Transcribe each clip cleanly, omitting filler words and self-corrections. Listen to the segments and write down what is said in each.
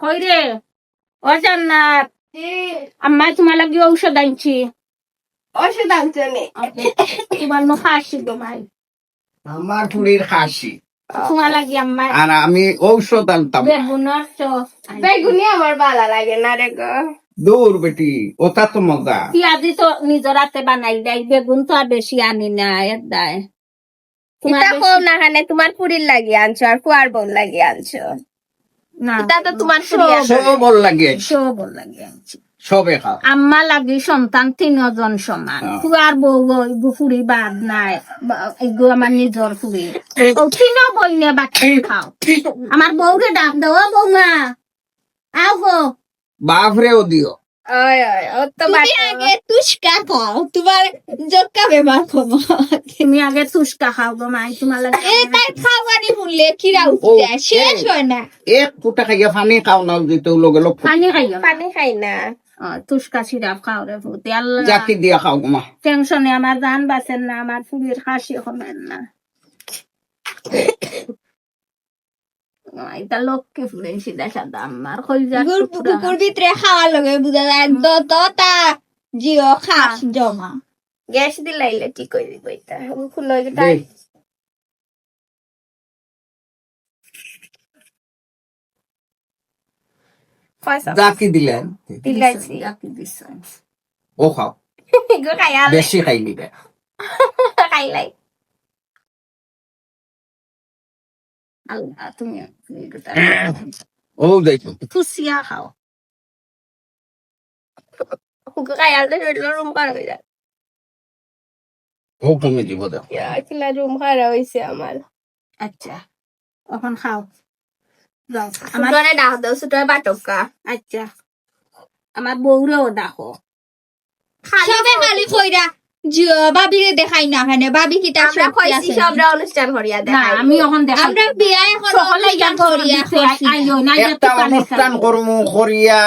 কই রে ও জান্নাত আম্মা তোমার লাগি ঔষধ আনছি ওষুধ আনছো নে তোমার নো খাসি গো মাই আমার ফুলির খাসি তোমার লাগি আম্মা আর আমি ঔষধ আনতাম বেগুনের চপ বেগুনি আমার ভালো লাগে না রে গো দূর বেটি ওটা তো মজা পিয়াজি তো নিজের হাতে বানাই দেয় বেগুন তো আর বেশি আনি না এর দায় এটা কম না খানে তোমার পুরির লাগি আনছো আর কুয়ার বোন লাগি আনছো না এটা তো তোমার পুরি সব বল লাগে সব লাগে আনছি সবে খাও আম্মা লাগি সন্তান 3 জন সমান কুয়ার বউ বুফুরি বাদ নাই এগো আমার নিজর ফুরি ও 3 বই নে বাকি খাও আমার বউরে ডাক দাও বৌমা আও গো বাপরেও দিও ওই ওই ও তো তুমি আগে তুষ্কা খাও তোমার জক্কা বেমার কমো তুমি আগে তুষ্কা খাও গো মাই তোমার লাগে এটাই খাওয়ানি শুনলে কিরা উঠে যায় শেষ হয় না এক ফুটা খাইয়া পানি খাও না যেতে লগে লোক পানি খাইও না পানি খাই না তুষ্কা সিরাপ খাও রে ভূতে আল্লাহ জাতি দিয়া খাও মা টেনশনে আমার জান বাঁচেন না আমার ফুলির খাসি কমেন না এটা লক্ষ্মী ফুলেন সিধা সাদা আমার কইজা কুকুর ভিতরে খাওয়ার লগে বুঝা যায় দতটা জিও খাস জমা গ্যাস দিলাইলে ঠিক করে দিব এটা খুলো এটা দেই। পয়সা জাতি দিলেন দিলাইছি ও খাও গো খাইয়া বেশি খাই নিবে খাইলাই আল্লাহ তুমি ও দেখো খুশিয়া খাও গো খাইয়া রুম পার হয়ে যায় ও কমে দিব দাও কিলা রুম খারা হইছে আমার আচ্ছা এখন খাও যাও আমার আমার ডাক দাও ছোট বাটকা আচ্ছা আমার বউরেও দেখো সবে খালি কইরা জিও বাবিরে দেখাই না খানে বাবি কি তা আমরা কইছি সবরা অনুষ্ঠান করিয়া না দেখাই আমি এখন দেখা আমরা বিয়া এখন সকলে গান করিয়া আইও না একটা অনুষ্ঠান কর্ম করিয়া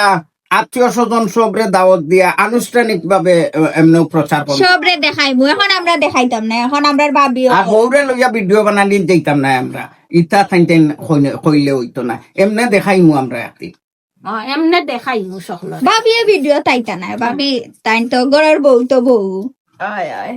আত্মীয় স্বজন সবরে দাওয়াত দিয়া আনুষ্ঠানিক ভাবে এমনি প্রচার করব সবরে দেখাইমু এখন আমরা দেখাইতাম না এখন আমরা বাবিও আর হৌরে লইয়া ভিডিও বানানি যাইতাম না আমরা ইটা থাইতেন কইলে হইতো না এমনি দেখাইমু আমরা একদিন এমনে দেখাই মু সকল বাবিয়ে ভিডিও তাইতা না বাবি তাই তো গড়ার বউ তো বউ আয় আয়